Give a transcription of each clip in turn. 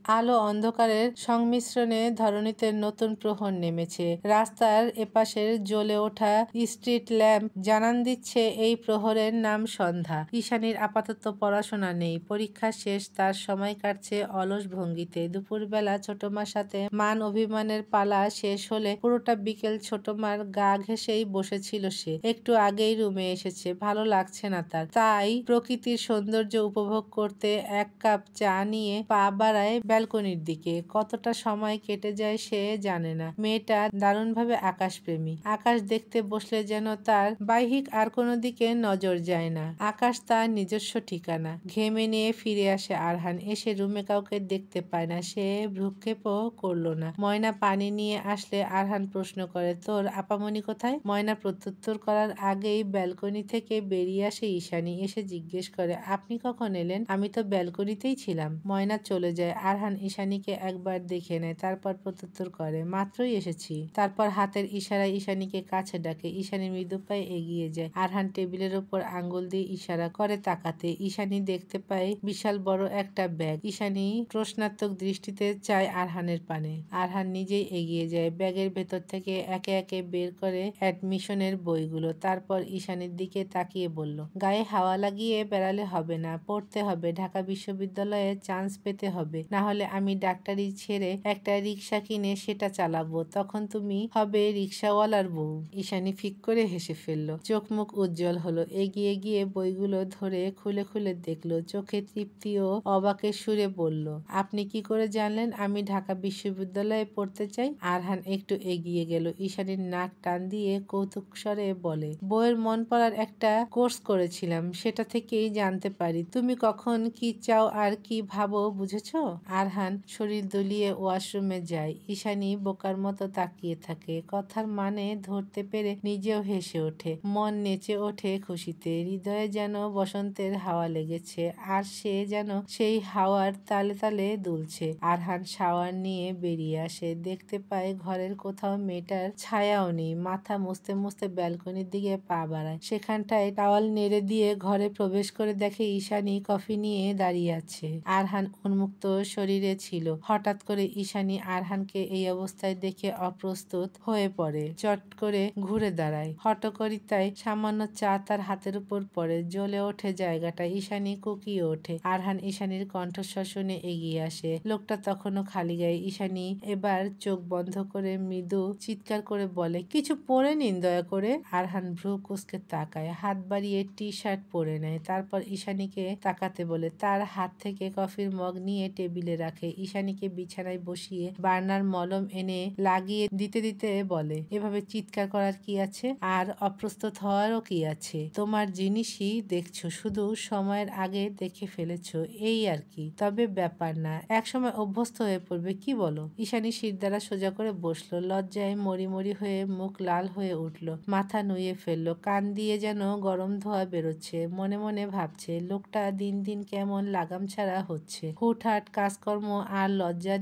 আলো অন্ধকারের সংমিশ্রণে ধরণীতে নতুন প্রহর নেমেছে। রাস্তার এপাশের জ্বলে ওঠা স্ট্রিট ল্যাম্প জানান দিচ্ছে এই প্রহরের নাম সন্ধ্যা। ঈশানীর আপাতত পড়াশোনা নেই, পরীক্ষা শেষ। তার সময় কাটছে অলস ভঙ্গিতে। দুপুরবেলা ছোটমার সাথে মান অভিমানের পালা শেষ হলে পুরোটা বিকেল ছোটমার গা ঘেঁষেই বসেছিল সে। একটু আগেই রুমে এসেছে, ভালো লাগছে না তার। তাই প্রকৃতির সৌন্দর্য উপভোগ করতে এক কাপ চা নিয়ে পা বাড়ায় ব্যালকনির দিকে। কতটা সময় কেটে যায় সে জানে না। মেয়েটা দারুণভাবে আকাশপ্রেমী। আকাশ দেখতে বসলে যেন তার বাহ্যিক আর কোনো দিকে নজর যায় না। আকাশ তার নিজস্ব ঠিকানা। ঘেমে নিয়ে ফিরে আসে আরহান। এসে রুমে কাউকে দেখতে পায় না। সে ভ্রুক্ষেপও করল না। ময়না পানি নিয়ে আসলে আরহান প্রশ্ন করে, তোর আপামনি কোথায়? ময়না প্রত্যুত্তর করার আগেই ব্যালকনি থেকে বেরিয়ে আসে ঈশানী। এসে জিজ্ঞেস করে, আপনি কখন এলেন? আমি তো ব্যালকনিতেই ছিলাম। ময়না চলে যায়। আরহান ঈশানীকে একবার দেখে নেয়, তারপর প্রত্যুত্তর করে, মাত্রই এসেছি। তারপর হাতের ইশারায় ঈশানীকে কাছে ডাকে। ঈশানী মৃদু পায়ে এগিয়ে যায়। আরহান টেবিলের ওপর আঙ্গুল দিয়ে ইশারা করে তাকাতে। ঈশানী দেখতে পায় বিশাল বড় একটা ব্যাগ। ঈশানী প্রশ্নাত্মক দৃষ্টিতে চায় আরহানের পানে। আরহান নিজেই এগিয়ে যায়। ব্যাগের ভেতর থেকে একে একে বের করে অ্যাডমিশনের বইগুলো। তারপর ঈশানীর দিকে তাকিয়ে বলল, গায়ে হাওয়া লাগিয়ে বেড়ালে হবে না, পড়তে হবে। ঢাকা বিশ্ববিদ্যালয়ে চান্স পেতে হবে, না হলে আমি ডাক্তারি ছেড়ে একটা রিক্সা কিনে সেটা চালাবো। তখন তুমি হবে রিক্সাওয়ালার বউ। ঈশানী ফিক করে হেসে ফেলল। চোখ মুখ উজ্জ্বল হলো। এগিয়ে গিয়ে বইগুলো ধরে খুলে খুলে দেখলো। চোখে তৃপ্তি ও অবাকের সুরে বলল, আপনি কি করে জানলেন আমি ঢাকা বিশ্ববিদ্যালয়ে পড়তে চাই? আরহান একটু এগিয়ে গেল। ঈশানীর নাক টান দিয়ে কৌতুক স্বরে বলে, বইয়ের মন পড়ার একটা কোর্স করেছিলাম, সেটা থেকেই জানতে পারি তুমি কখন কি চাও আর কি ভাবো, বুঝেছো? আরহান শরীর দলিয়ে ওয়াশরুমে যায়। ঈশানী বোকার মতো তাকিয়ে থাকে। কথার মানে ধরতে পেরে নিজেও হেসে ওঠে। মন নেচে ওঠে খুশিতে। হৃদয়ে যেন বসন্তের হাওয়া লেগেছে, আর সে যেন সেই হাওয়ার তালে তালে দুলছে। আরহান শাওয়ার নিয়ে বেরিয়ে আসে। দেখতে পায় ঘরের কোথাও মেয়েটার ছায়াও নেই। মাথা মুছতে মুছতে ব্যালকনির দিকে পা বাড়ায়। সেখানটায় টাওয়াল নেড়ে দিয়ে ঘরে প্রবেশ করে দেখে ঈশানী কফি নিয়ে দাঁড়িয়ে আছে। আরহান উন্মুক্ত শরীরে ছিল। হঠাৎ করে ঈশানী আরহানকে এই অবস্থায় দেখে অপ্রস্তুত হয়ে পড়ে। চট করে ঘুরে দাঁড়ায়। হঠকরিতায় সামান্য চা তার হাতের উপর পড়ে। জ্বলে ওঠে জায়গাটা। ঈশানী কুকিয়ে ওঠে। আরহান ঈশানীর কণ্ঠস্বর শুনে এগিয়ে আসে। লোকটা তখনও খালি গায়ে। ঈশানী এবার চোখ বন্ধ করে মৃদু চিৎকার করে বলে, কিছু পরে নিন দয়া করে। আরহান ভ্রু কুঁচকে তাকায়। হাত বাড়িয়ে টি শার্ট পরে নেয়। তারপর ঈশানীকে তাকাতে বলে। তার হাত থেকে কফির মগ নিয়ে টেবিলে রাখে। ঈশানীকে বিছানায় বসিয়ে বার্নার মলম এনে লাগিয়ে দিতে দিতে বলে, এভাবে চিৎকার করার কি আছে? আর অপ্রস্তুত হওয়ারও কি আছে? তোমার জিনিসই দেখছো, শুধু সময়ের আগে দেখে ফেলেছো, এই আর কি। তবে ব্যাপার না, একসময় অভ্যস্ত হয়ে পড়বে, কি বলো? ঈশানী শিরদাঁড়া সোজা করে বসলো। লজ্জায় মরি মরি হয়ে মুখ লাল হয়ে উঠল। মাথা নুয়ে ফেললো। কান দিয়ে যেন গরম ধোঁয়া বেরোচ্ছে। মনে মনে ভাবছে, লোকটা দিন দিন কেমন লাগাম ছাড়া হচ্ছে। হুটহাট কাজকর্ম আর লজ্জা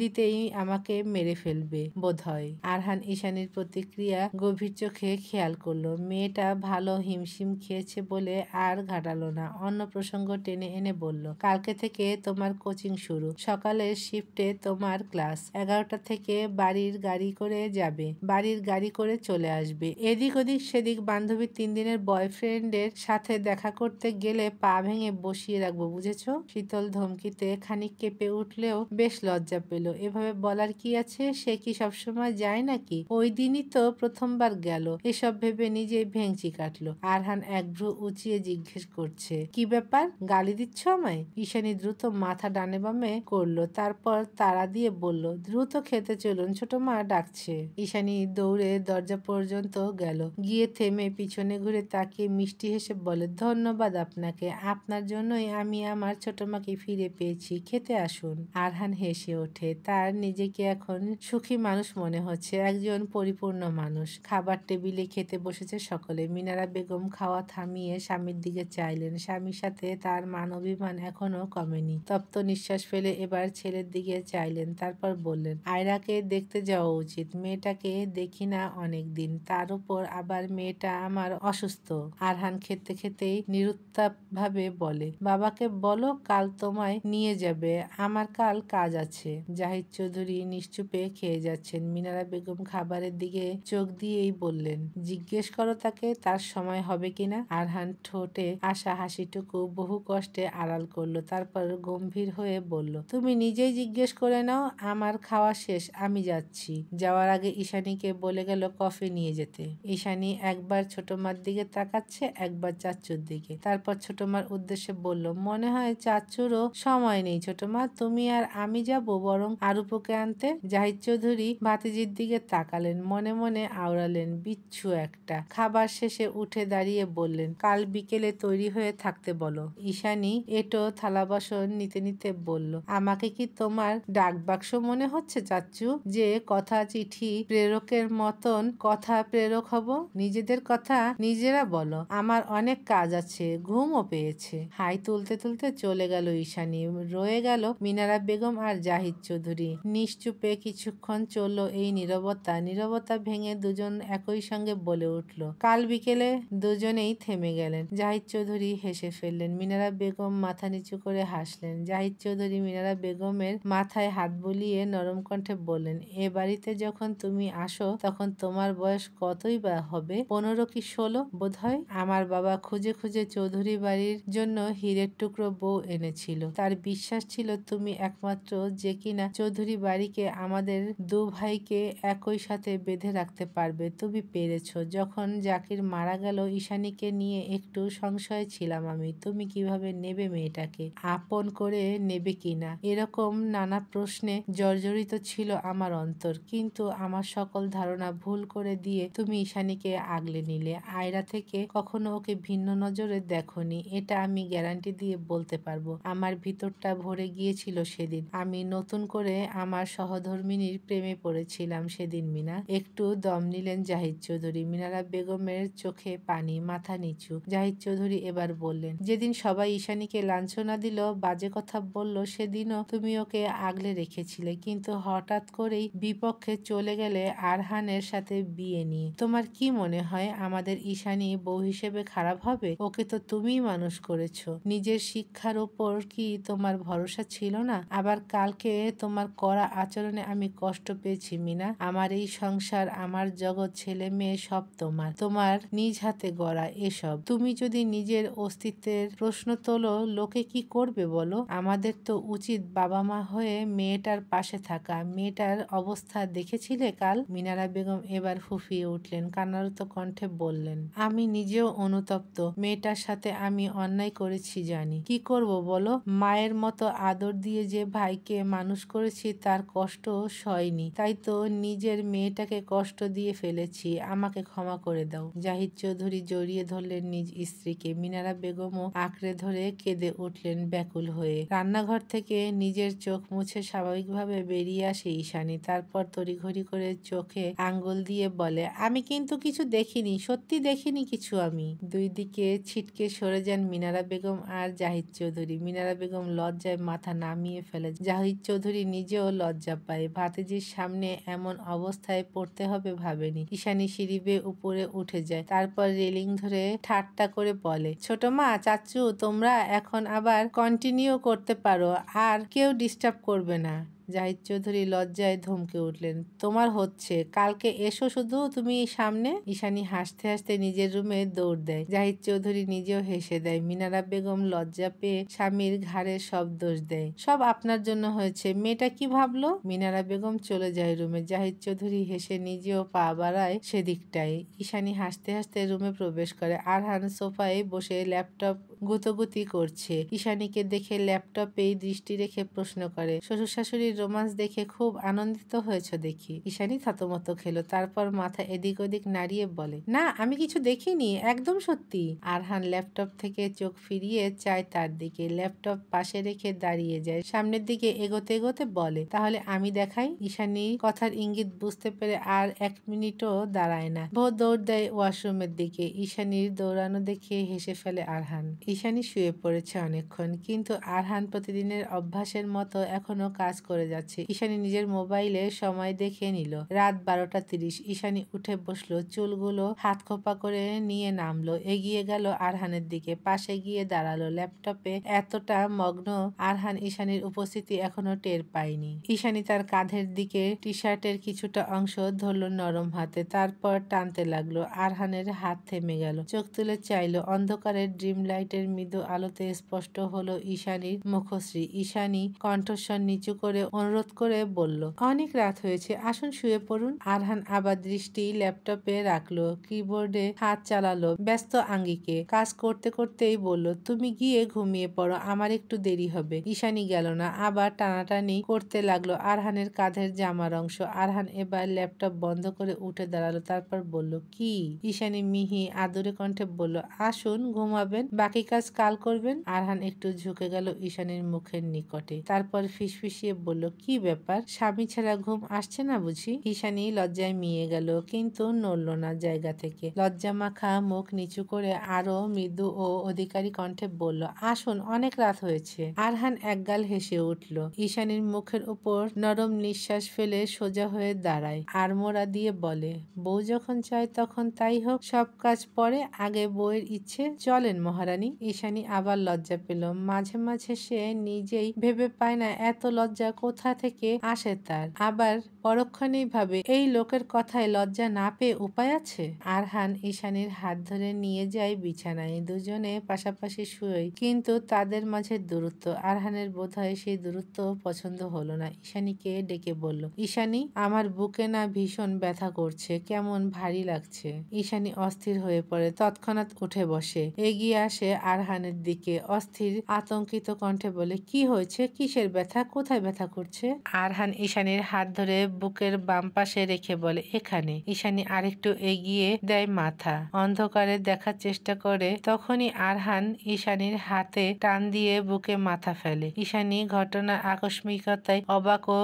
দিতেই আমাকে মেরে ফেলবে বোধহয়। আরহান ঈশানীর প্রতিক্রিয়া গভীর চোখে খেয়াল করলো। মেয়েটা ভালো হিমশিম খেয়েছে বলে আর ঘাটালো না। অন্য প্রসঙ্গ টেনে এনে বলল, কালকে থেকে তোমার কোচিং শুরু। সকালের শিফটে তোমার ক্লাস। 11টা থেকে বাড়ির গাড়ি করে যাবে, বাড়ির গাড়ি করে চলে আসবে। এদিক ওদিক সেদিক বান্ধবীর 3 দিনের বয়ফ্রেন্ডের সাথে দেখা করতে গেলে পা ভেঙে বসিয়ে রাখবো, বুঝেছো? শীতল ধমকিতে খানিক কেঁপে উঠলেও বেশ লজ্জা পেল। এভাবে বলার কি আছে? সে কি সবসময় যায় নাকি? ওই দিনই তো প্রথমবার গেল। এসব ভেবে নিজেই ভেঙচি কাটলো। আরহান এক ভ্রু উঁচিয়ে জিজ্ঞেস করছে, কি ব্যাপার, গালি দিচ্ছ আমায়? ঈশানী দ্রুত মাথা ডানে বামে করলো। তারপর তাড়া দিয়ে বলল, দ্রুত খেতে চলুন, ছোট মা ডাকছে। ঈশানী দৌড়ে দরজা পর্যন্ত গেল। গিয়ে থেমে পিছনে ঘুরে তাকিয়ে মিষ্টি হেসে বলে, ধন্যবাদ আপনাকে, আপনার জন্যই আমি আমার ছোট মাকে ফিরে পেয়েছি, খেতে আসুন। আরহান হেসে ওঠে। তার নিজেকে এখন সুখী মানুষ মনে হচ্ছে, একজন পরিপূর্ণ মানুষ। খাবার টেবিলে খেতে বসেছে সকলে। মিনারা বেগম খাওয়া থামিয়ে স্বামীর দিকে চাইলেন। স্বামীর সাথে তার মান অভিমান এখনো কমেনি। তপ্ত নিঃশ্বাস ফেলে এবার ছেলের দিকে চাইলেন। তারপর বললেন, আয়রাকে দেখতে যাওয়া উচিত, মেয়েটাকে দেখি না অনেকদিন, তার উপর আবার মেয়েটা আমার অসুস্থ। আরহান খেতে খেতেই নিরুত্তাপ ভাবে বলে, বাবাকে বলো কাল তোমায় নিয়ে যাবে, আমার কাল কাজ আছে। জাহিদ চৌধুরী নিশ্চুপে খেয়ে যাচ্ছেন। মিনারা বেগম খাবারের দিকে চোখ দিয়েই বললেন, জিজ্ঞেস করো তাকে তার সময় হবে কিনা। আরহান ঠোঁটে আসা হাসিটুকু বহু কষ্টে আড়াল করলো, তারপর গম্ভীর হয়ে বলল, তুমি নিজেই জিজ্ঞেস করে নাও। আমার খাওয়া শেষ, আমি যাচ্ছি। যাওয়ার আগে ঈশানীকে বলে গেল কফি নিয়ে যেতে। ঈশানী একবার ছোট মার দিকে তাকাচ্ছে, একবার চাচ্চুর দিকে, তারপর ছোট মার উদ্দেশ্যে বলল, মনে হয় চাচ্চুরও সময় নেই ছোট মা, তুমি আর আমি যাব বরং আরুপোকে আনতে। জাহিদ চৌধুরী ভাতিজির দিকে তাকালেন, মনে মনে আওড়ালেন, বিচ্ছু একটা। খাবার শেষে উঠে দাঁড়িয়ে বললেন, কাল বিকেলে তৈরি হয়ে থাকতে বলো। ঈশানী এটো থালা বাসন নিতে নিতে বলল, আমাকে কি তোমার ডাকবাক্স মনে হচ্ছে চাচ্চু, যে কথা চিঠি প্রেরকের মতন কথা প্রেরক হব? নিজেদের কথা নিজেরা বলো, আমার অনেক কাজ আছে, ঘুমও পেয়েছে। হাই তুলতে তুলতে চলে গেল ঈশানী। রয়ে গেল মিনারা বেগম আর জাহিদ চৌধুরী। নিশ্চুপে কিছুক্ষণ চলল এই নীরবতা। নীরবতা ভেঙে দুজন একই সঙ্গে বলে উঠল, কাল বিকেলে। দুজনেই থেমে গেলেন। জাহিদ চৌধুরী হেসে ফেললেন, মিনারা বেগম মাথা নিচু করে হাসলেন। জাহিদ চৌধুরী মিনারা বেগমের মাথায় হাত বুলিয়ে নরম কণ্ঠে বললেন, এ বাড়িতে যখন তুমি আসো তখন তোমার বয়স কতই বা হবে, 15 কি 16 বোধ হয়। আমার বাবা খুঁজে খুঁজে চৌধুরী বাড়ির জন্য হীরের টুকরো বউ এনেছিল। তার বিশ্বাস ছিল তুমি একমাত্র যে কিনা চৌধুরী বাড়িকে, আমাদের দু ভাইকে একই সাথে বেঁধে রাখতে পারবে। তুমি পেরেছ। যখন জাকির মারা গেল ঈশানীকে নিয়ে একটু সংশয় ছিলাম আমি, তুমি কিভাবে নেবে মেয়েটাকে, আপন করে নেবে কিনা, এরকম নানা প্রশ্নে জর্জরিত ছিল আমার অন্তর। কিন্তু আমার সকল ধারণা ভুল করে দিয়ে তুমি ঈশানীকে আগলে নিলে। আয়রা থেকে কখনো ওকে ভিন্ন নজরে দেখোনি, এটা আমি গ্যারান্টি দিয়ে বলতে পারবো। আমার ভিতরটা ভরে গিয়েছিল সেদিন। আমি নতুন করে আমার সহধর্মিনীর প্রেমে পড়েছিলাম সেদিন মিনা। একটু দম নিলেন জাহিদ চৌধুরী। মিনারা বেগমের চোখে পানি, মাথা নিচু। জাহিদ চৌধুরী এবার বললেন, যেদিন সবাই ঈশানীকে লাঞ্ছনা দিল, বাজে কথা বলল, সেদিনও তুমি ওকে আগলে রেখেছিলে, কিন্তু হঠাৎ করেই বিপক্ষে চলে গেলে আরহানের সাথে বিয়ে নিয়ে। তোমার কি মনে হয় আমাদের ঈশানী বউ হিসেবে খারাপ হবে? ওকে তো তুমিই মানুষ করেছো। নিজের শিক্ষার উপর কি তোমার ভরসা ছিল না? আবার কালকে তোমার কড়া আচরণে আমি কষ্ট পেয়েছি মিনা। আমার এই সংসার, আমার জগৎ, ছেলে মেয়ে সব তোমার, তোমার নিজ হাতে গড়া এসব। তুমি যদি নিজের অস্তিত্বের প্রশ্ন তোলো, লোকে কি করবে বলো? আমাদের তো উচিত বাবা মা হয়ে মেয়েটার পাশে থাকা। মেয়েটার অবস্থা দেখেছিলে কাল? মিনারা বেগম এবার ফুফিয়ে উঠলেন, কান্নারত কণ্ঠে বললেন, আমি নিজেও অনুতপ্ত। মেয়েটার সাথে আমি অন্যায় করেছি জানি, কি করব বলো? মায়ের মতো আদর দিয়ে যে ভাইকে মানুষ করেছি তার কষ্ট সয়নি, তাই তো নিজের মেয়েটাকে কষ্ট দিয়ে ফেলেছি। আমাকে ক্ষমা করে দাও। জাহিদ চৌধুরী জড়িয়ে ধরলেন নিজ স্ত্রীকে। মিনারা বেগমও আঁকড়ে ধরে কেঁদে উঠলেন ব্যাকুল হয়ে। রান্নাঘর থেকে নিজের চোখ মুছে স্বাভাবিকভাবে বেরিয়ে আসে ঈশানী। তারপর তড়িঘড়ি করে চোখে আঙ্গুল দিয়ে বলে, আমি কিন্তু কিছু দেখিনি, সত্যি দেখিনি কিছু আমি। দুই দিকে ছিটকে সরে যান মিনারা বেগম আর জাহিদ চৌধুরী। মিনারা বেগম লজ্জায় মাথা নামিয়ে ফেলে। জাহিদ চৌধুরী নিজেও লজ্জা পায়। ভাতিজির সামনে এমন অবস্থায় পড়তে হবে ভাবেনি। ঈশানী সিঁড়ি বেয়ে উপরে উঠে যায়, তারপর রেলিং ধরে ঠাট্টা করে বলে, ছোট মা, চাচ্চু, তোমরা এখন আবার কন্টিনিউ করতে পারো, আর কেউ ডিস্টার্ব করবে না। জাহিদ চৌধুরী লজ্জায় ধমকে উঠলেন, তোমার হচ্ছে, কালকে এসো শুধু তুমি সামনে। ঈশানী হাসতে হাসতে নিজের রুমে দৌড় দেয়। জাহিদ চৌধুরী নিজেও হেসে দেয়। মিনারা বেগম লজ্জা পেয়ে স্বামীর ঘাড়ে সব দোষ দেয়, সব আপনার জন্য হয়েছে। মেয়েটা কি ভাবলো? মিনারা বেগম চলে যায় রুমে। জাহিদ চৌধুরী হেসে নিজেও পা বাড়ায় সেদিকটায়। ঈশানী হাসতে হাসতে রুমে প্রবেশ করে। আরহান সোফায় বসে ল্যাপটপ গুতোগুতি করছে। ঈশানীকে দেখে ল্যাপটপেই দৃষ্টি রেখে প্রশ্ন করে, শ্বশুর শাশুড়ির রোমান্স দেখে খুব আনন্দিত হয়েছ দেখি। ঈশানী থতমত খেলো, তারপর মাথা এদিক ওদিক নাড়িয়ে বলে, না, আমি কিছু দেখিনি, একদম সত্যি। আরহান ল্যাপটপ থেকে চোখ ফিরিয়ে চায় তার দিকে। ল্যাপটপ পাশে রেখে দাঁড়িয়ে যায়। সামনের দিকে এগোতে এগোতে বলে, তাহলে আমি দেখাই। ঈশানী কথার ইঙ্গিত বুঝতে পেরে আর 1 মিনিটও দাঁড়ায় না, দৌড় দেয় ওয়াশরুমের দিকে। ঈশানীর দৌড়ানো দেখে হেসে ফেলে আরহান। ঈশানী শুয়ে পড়েছে অনেকক্ষণ, কিন্তু আরহান প্রতিদিনের অভ্যাসের মতো এখনো কাজ করে যাচ্ছে। ঈশানী নিজের মোবাইলে সময় দেখে নিল, রাত 12:30। ঈশানী উঠে বসলো, চুলগুলো হাত খোপা করে নিয়ে নামলো, এগিয়ে গেল আরহানের দিকে, পাশে গিয়ে দাঁড়ালো। ল্যাপটপে এতটা মগ্ন আরহান ঈশানীর উপস্থিতি এখনো টের পায়নি। ঈশানী তার কাঁধের দিকে টি শার্টের কিছুটা অংশ ধরল নরম হাতে, তারপর টানতে লাগলো। আরহানের হাত থেমে গেল, চোখ তুলে চাইল। অন্ধকারের ড্রিম লাইটের মৃদু আলোতে স্পষ্ট হলো ঈশানীর মুখশ্রী। ঈশানী কণ্ঠস্বর নিচু করে অনুরোধ করে বলল, অনেক রাত হয়েছে, আসুন শুয়ে পড়ুন। আরহান আবার দৃষ্টি ল্যাপটপে রাখলো, কিবোর্ডে হাত চালালো ব্যস্ত আঙ্গিকে। কাজ করতে করতেই বলল, তুমি গিয়ে ঘুমিয়ে পড়ো, আমার একটু দেরি হবে। ঈশানী গেল না, আবার টানাটানি করতে লাগলো আরহানের কাঁধের জামার অংশ। আরহান এবার ল্যাপটপ বন্ধ করে উঠে দাঁড়ালো, তারপর বলল, কি? ঈশানী মিহি আদুরে কণ্ঠে বলল, আসুন, ঘুমাবেন, বাকি কাজ কাল করবেন। আরহান একটু ঝুঁকে গেল ঈশানীর মুখের নিকটে, তারপর ফিসফিসিয়ে বলল, কি ব্যাপার, স্বামী ছাড়া ঘুম আসছে না বুঝি? ঈশানী লজ্জায় মিয়ে গেল, কিন্তু নড়ল না জায়গা থেকে। লজ্জা মাখা মুখ নিচু করে আরো মৃদু ও অধিকারী কণ্ঠে বলল, আসুন, অনেক রাত হয়েছে। আরহান একগাল হেসে উঠল। ঈশানীর মুখের উপর নরম নিঃশ্বাস ফেলে সোজা হয়ে দাঁড়ায়, আড়মোড়া দিয়ে বলে, বউ যখন চায় তখন তাই হোক, সব কাজ পরে, আগে বউয়ের ইচ্ছে। চলেন মহারানী। ঈশানী আবার লজ্জা পেল। মাঝে মাঝে সে নিজেই ভেবে পায় না এত লজ্জা কোথা থেকে আসে তার। আবার পরক্ষণেই ভাবে, এই লোকের কথায় লজ্জা না পেয়ে উপায় আছে? আরহান ঈশানীর হাত ধরে নিয়ে যায় বিছানায়। দুজনে পাশাপাশি শুয়ে, কিন্তু তাদের মাঝে দূরত্ব। আরহানের বোধহয় সেই দূরত্ব পছন্দ হলো না। ঈশানীকে ডেকে বলল, ঈশানী, আমার বুকে না ভীষণ ব্যথা করছে, কেমন ভারী লাগছে। ঈশানী অস্থির হয়ে পড়ে, তৎক্ষণাৎ উঠে বসে, এগিয়ে আসে আরহানের দিকে, অস্থির আতঙ্কিত কণ্ঠে বলে, কি হয়েছে, কিসের ব্যথা, কোথায় ব্যথা করছে? আরহান ঈশানীর হাত ধরে বুকের বাম পাশে রেখে বলে, এখানে। ঈশানী আরেকটু এগিয়ে দেয় মাথা, অন্ধকারে দেখার চেষ্টা করে। তখনই আরহান ঈশানীর হাতে টান দিয়ে বুকে মাথা ফেলে। ঈশানী ঘটনার আকস্মিকতায় অবাক ও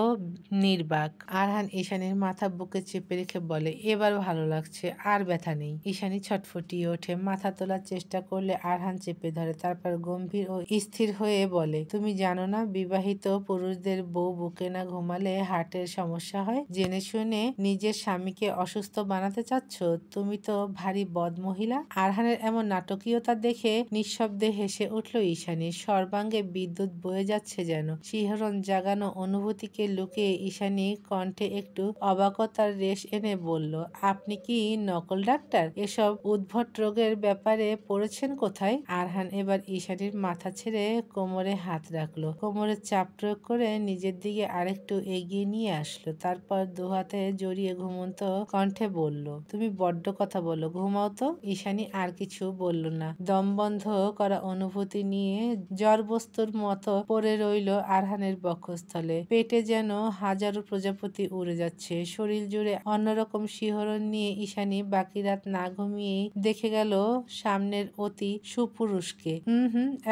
নির্বাক। আরহান ঈশানীর মাথা বুকে চেপে রেখে বলে, এবার ভালো লাগছে, আর ব্যথা নেই। ঈশানী ছটফটিয়ে ওঠে, মাথা তোলার চেষ্টা করলে আরহান চেপে ধরে, তারপর গম্ভীর ও স্থির হয়ে বলে, তুমি জানো না বিবাহিত পুরুষদের বউ বুকে না ঘুমালে হার্টের সমস্যা হয়? জেনে শুনে নিজের স্বামীকে অসুস্থ বানাতে চাচ্ছ? তুমি তো ভারী বদ মহিলা। আরহানের এমন নাটকীয়তা দেখে নিঃশব্দে হেসে উঠল ঈশানী। সর্বাঙ্গে বিদ্যুৎ বয়ে যাচ্ছে যেন। শিহরণ জাগানো অনুভূতিকে লুকিয়ে ঈশানী কণ্ঠে একটু অবাকতার রেশ এনে বলল, আপনি কি নকল ডাক্তার? এসব উদ্ভট রোগের ব্যাপারে পড়েছেন কোথায়? আরহান এবার ঈশানীর মাথা ছেড়ে কোমরে হাত রাখলো, কোমরে চাপ প্রয়োগ করে নিজের দিকে আরেকটু এগিয়ে নিয়ে আসলো, তারপর দুহাতে জড়িয়ে ঘুমন্ত কণ্ঠে বলল, তুমি বড্ড কথা বলো, ঘুমাও তো। ঈশানী আর কিছু বলল না, দমবন্ধ করা অনুভূতি নিয়ে জড়বস্তুর মতো পড়ে রইল আরহানের বক্ষস্থলে। পেটে যেন হাজারো প্রজাপতি উড়ে যাচ্ছে। শরীর জুড়ে অন্যরকম শিহরণ নিয়ে ঈশানী বাকি রাত না ঘুমিয়েই দেখে গেল সামনের অতি সুপুরুষকে।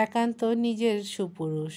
একান্ত নিজের সুপুরুষ।